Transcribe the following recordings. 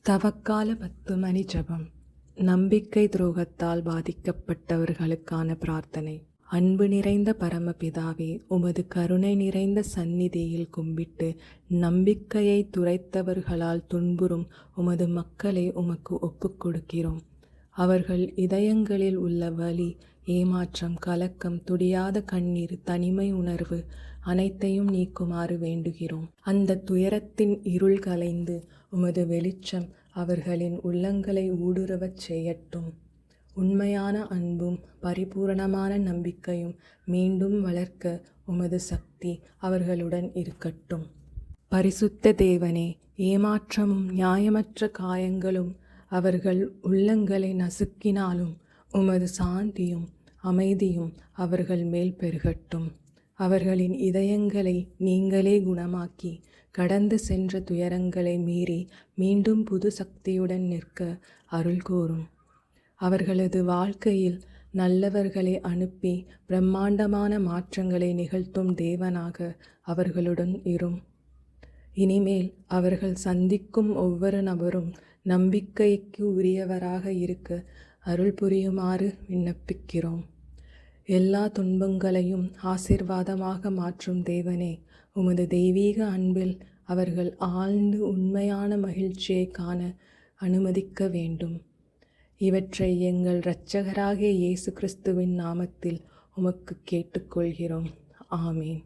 தவக்கால 10 மணி ஜெபம். நம்பிக்கை துரோகத்தால் பாதிக்கப்பட்டவர்களுக்கான பிரார்த்தனை. அன்பு நிறைந்த பரமபிதாவே, உமது கருணை நிறைந்த சந்நிதியில் கும்பிட்டு நம்பிக்கையை துரைத்தவர்களால் துன்புறும் உமது மக்களை உமக்கு ஒப்புக் கொடுக்கிறோம். அவர்கள் இதயங்களில் உள்ள வலி, ஏமாற்றம், கலக்கம், துடியாத கண்ணீர், தனிமை உணர்வு அனைத்தையும் நீக்குமாறு வேண்டுகிறோம். அந்த துயரத்தின் இருள் கலைந்து உமது வெளிச்சம் அவர்களின் உள்ளங்களை ஊடுருவச் செய்யட்டும். உண்மையான அன்பும் பரிபூரணமான நம்பிக்கையும் மீண்டும் வளர்க்க உமது சக்தி அவர்களுடன் இருக்கட்டும். பரிசுத்த தேவனே, ஏமாற்றமும் நியாயமற்ற காயங்களும் அவர்கள் உள்ளங்களை நசுக்கினாலும் உமது சாந்தியும் அமைதியும் அவர்கள் மேல் பெருகட்டும். அவர்களின் இதயங்களை நீங்களே குணமாக்கி கடந்து சென்ற துயரங்களை மீறி மீண்டும் புது சக்தியுடன் நிற்க அருள் கூரும். அவர்களது வாழ்க்கையில் நல்லவர்களை அனுப்பி பிரம்மாண்டமான மாற்றங்களை நிகழ்த்தும் தேவனாக அவர்களுடன் இரும். இனிமேல் அவர்கள் சந்திக்கும் ஒவ்வொரு நபரும் நம்பிக்கைக்கு உரியவராக இருக்க அருள் புரியுமாறு விண்ணப்பிக்கிறோம். எல்லா துன்பங்களையும் ஆசீர்வாதமாக மாற்றும் தேவனே, உமது தெய்வீக அன்பில் அவர்கள் ஆழ்ந்து உண்மையான மகிழ்ச்சியை காண அனுமதிக்க வேண்டும். இவற்றை எங்கள் இரட்சகராகிய இயேசு கிறிஸ்துவின் நாமத்தில் உமக்கு கேட்டுக்கொள்கிறோம். ஆமீன்.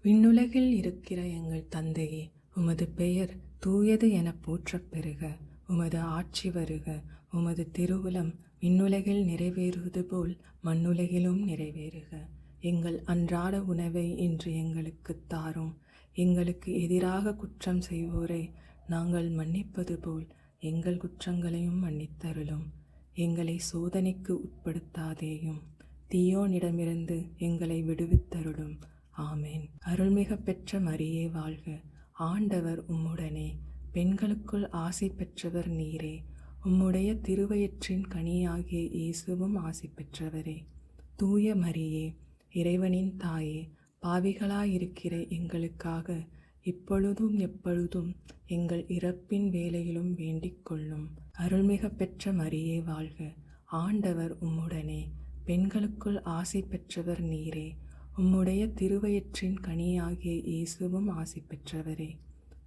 விண்ணுலகில் இருக்கிற எங்கள் தந்தையே, உமது பெயர் தூயது என போற்றப் பெறுக. உமது ஆட்சி வருக. உமது திருவுளம் விண்ணுலகில் நிறைவேறுவது போல் மண்ணுலகிலும் நிறைவேறுக. எங்கள் அன்றாட உணவை இன்று எங்களுக்குத் தாரும். எங்களுக்கு எதிராக குற்றம் செய்வோரை நாங்கள் மன்னிப்பது போல் எங்கள் குற்றங்களையும் மன்னித்தருளும். எங்களை சோதனைக்கு உட்படுத்தாதேயும், தீயோனிடமிருந்து எங்களை விடுவித்தருளும். ஆமேன். அருள்மிக பெற்ற மரியே வாழ்க. ஆண்டவர் உம்முடனே. பெண்களுக்குள் ஆசி பெற்றவர் நீரே. உம்முடைய திருவயிற்றின் கனியாகிய இயேசுவும் ஆசி பெற்றவரே. தூய மரியே, இறைவனின் தாயே, பாவிகளாயிருக்கிற எங்களுக்காக இப்பொழுதும் எப்பொழுதும் எங்கள் இறப்பின் வேளையிலும் வேண்டிக் கொள்ளும். அருள்மிக பெற்ற மரியே வாழ்க. ஆண்டவர் உம்முடனே. பெண்களுக்குள் ஆசி பெற்றவர் நீரே. உம்முடைய திருவயிற்றின் கனியாகிய இயேசுவும் ஆசி பெற்றவரே.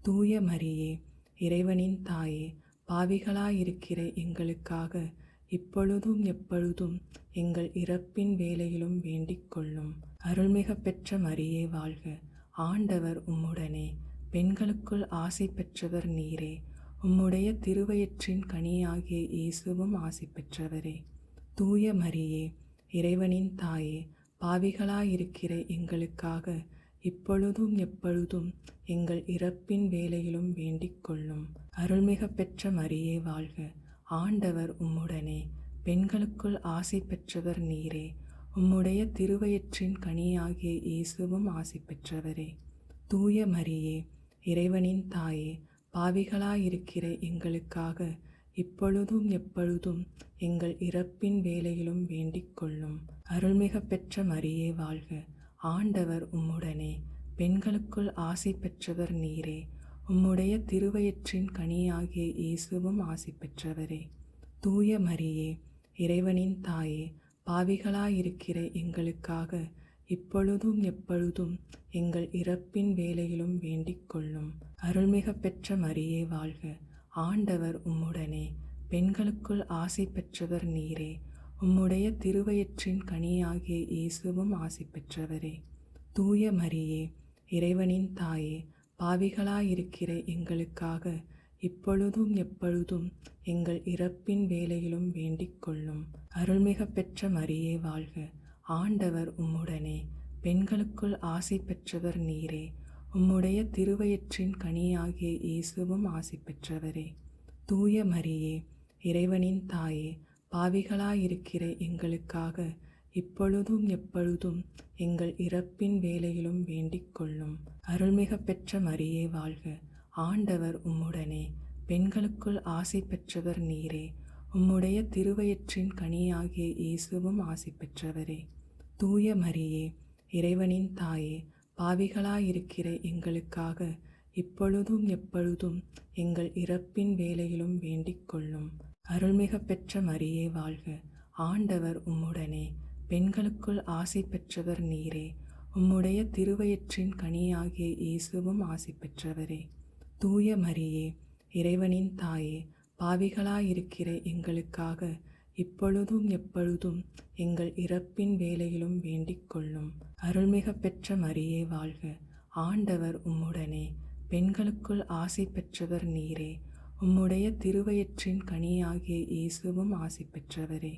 தூய மரியே, இறைவனின் தாயே, பாவிகளாயிருக்கிற எங்களுக்காக இப்பொழுதும் எப்பொழுதும் எங்கள் இறப்பின் வேளையிலும் வேண்டிக் கொள்ளும். அருள்மிக பெற்ற மரியே வாழ்க. ஆண்டவர் உம்முடனே. பெண்களுக்குள் ஆசி பெற்றவர் நீரே. உம்முடைய திருவயிற்றின் கனியாகிய இயேசுவும் ஆசி பெற்றவரே. தூய மரியே, இறைவனின் தாயே, பாவிகளாயிருக்கிற எங்களுக்காக இப்பொழுதும் எப்பொழுதும் எங்கள் இறப்பின் வேளையிலும் வேண்டிக் கொள்ளும். அருள்மிக பெற்ற மரியே வாழ்க. ஆண்டவர் உம்முடனே. பெண்களுக்குள் ஆசி பெற்றவர் நீரே. உம்முடைய திருவயிற்றின் கனியாகிய இயேசுவும் ஆசி பெற்றவரே. தூய மரியே, இறைவனின் தாயே, பாவிகளாயிருக்கிற எங்களுக்காக இப்பொழுதும் எப்பொழுதும் எங்கள் இறப்பின் வேளையிலும் வேண்டிக் கொள்ளும். அருள்மிக பெற்ற மரியே வாழ்க. ஆண்டவர் உம்முடனே. பெண்களுக்குள் ஆசி பெற்றவர் நீரே. உம்முடைய திருவயிற்றின் கனியாகிய இயேசுவும் ஆசி பெற்றவரே. தூய மரியே, இறைவனின் தாயே, பாவிகளாயிருக்கிற எங்களுக்காக இப்பொழுதும் எப்பொழுதும் எங்கள் இறப்பின் வேளையிலும் வேண்டிக் கொள்ளும். அருள்மிக பெற்ற மரியே வாழ்க. ஆண்டவர் உம்முடனே. பெண்களுக்குள் ஆசி பெற்றவர் நீரே. உம்முடைய திருவயிற்றின் கனியாகிய இயேசுவும் ஆசி பெற்றவரே. தூய மரியே, இறைவனின் தாயே, பாவிகளாயிருக்கிற எங்களுக்காக இப்பொழுதும் எப்பொழுதும் எங்கள் இறப்பின் வேளையிலும் வேண்டிக் கொள்ளும். அருள்மிக பெற்ற மரியே வாழ்க. ஆண்டவர் உம்முடனே. பெண்களுக்குள் ஆசி பெற்றவர் நீரே. உம்முடைய திருவயிற்றின் கனியாகிய இயேசுவும் ஆசி பெற்றவரே. தூய மரியே, இறைவனின் தாயே, பாவிகளாயிருக்கிற எங்களுக்காக இப்பொழுதும் எப்பொழுதும் எங்கள் இறப்பின் வேளையிலும் வேண்டிக் கொள்ளும். அருள்மிக பெற்ற மரியே வாழ்க. ஆண்டவர் உம்முடனே. பெண்களுக்குள் ஆசி பெற்றவர் நீரே. உம்முடைய திருவயிற்றின் கனியாகிய இயேசுவும் ஆசி பெற்றவரே. தூய மரியே, இறைவனின் தாயே, பாவிகளாயிருக்கிற எங்களுக்காக இப்பொழுதும் எப்பொழுதும் எங்கள் இறப்பின் வேளையிலும் வேண்டிக் கொள்ளும். அருள்மிக பெற்ற மரியே வாழ்க. ஆண்டவர் உம்முடனே, பெண்களுக்குள் ஆசி பெற்றவர் நீரே. உம்முடைய திருவயிற்றின் கனியாகிய இயேசுவும் ஆசி பெற்றவரே. தூய மரியே, இறைவனின் தாயே, பாவிகளாயிருக்கிற எங்களுக்காக இப்பொழுதும் எப்பொழுதும் எங்கள் இறப்பின் வேளையிலும் வேண்டிக் கொள்ளும். அருள்மிக பெற்ற மரியே வாழ்க. ஆண்டவர் உம்முடனே, பெண்களுக்குள் ஆசி பெற்றவர் நீரே. உம்முடைய திருவயிற்றின் கனியாகிய இயேசுவும் ஆசி பெற்றவரே.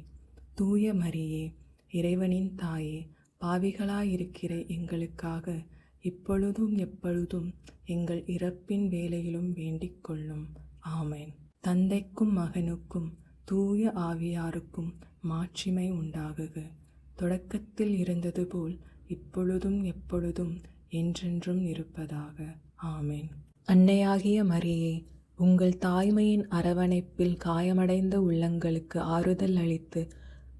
தூய மரியே, இறைவனின் தாயே, பாவிகளாயிருக்கிற எங்களுக்காக இப்பொழுதும் எப்பொழுதும் எங்கள் இறப்பின் வேளையிலும் வேண்டிக் கொள்ளும். ஆமென். தந்தைக்கும் மகனுக்கும் தூய ஆவியாருக்கும் மாட்சிமை உண்டாகுக. தொடக்கத்தில் இருந்தது போல் இப்பொழுதும் எப்பொழுதும் என்றென்றும் இருப்பதாக. ஆமென். அன்னையாகிய மரியே, உங்கள் தாய்மையின் அரவணைப்பில் காயமடைந்த உள்ளங்களுக்கு ஆறுதல் அளித்து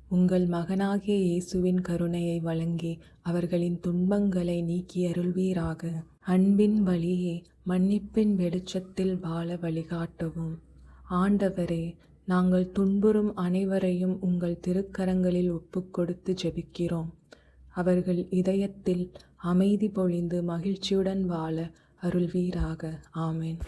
உங்கள் மகனாகிய இயேசுவின் கருணையை வழங்கி அவர்களின் துன்பங்களை நீக்கி அருள்வீராக. அன்பின் வழியே மன்னிப்பின் வெளிச்சத்தில் வாழ வழிகாட்டவும். ஆண்டவரே, நாங்கள் துன்புறும் அனைவரையும் உங்கள் திருக்கரங்களில் ஒப்புக்கொடுத்து ஜெபிக்கிறோம். அவர்கள் இதயத்தில் அமைதி பொழிந்து மகிழ்ச்சியுடன் வாழ அருள்வீராக. ஆமென்.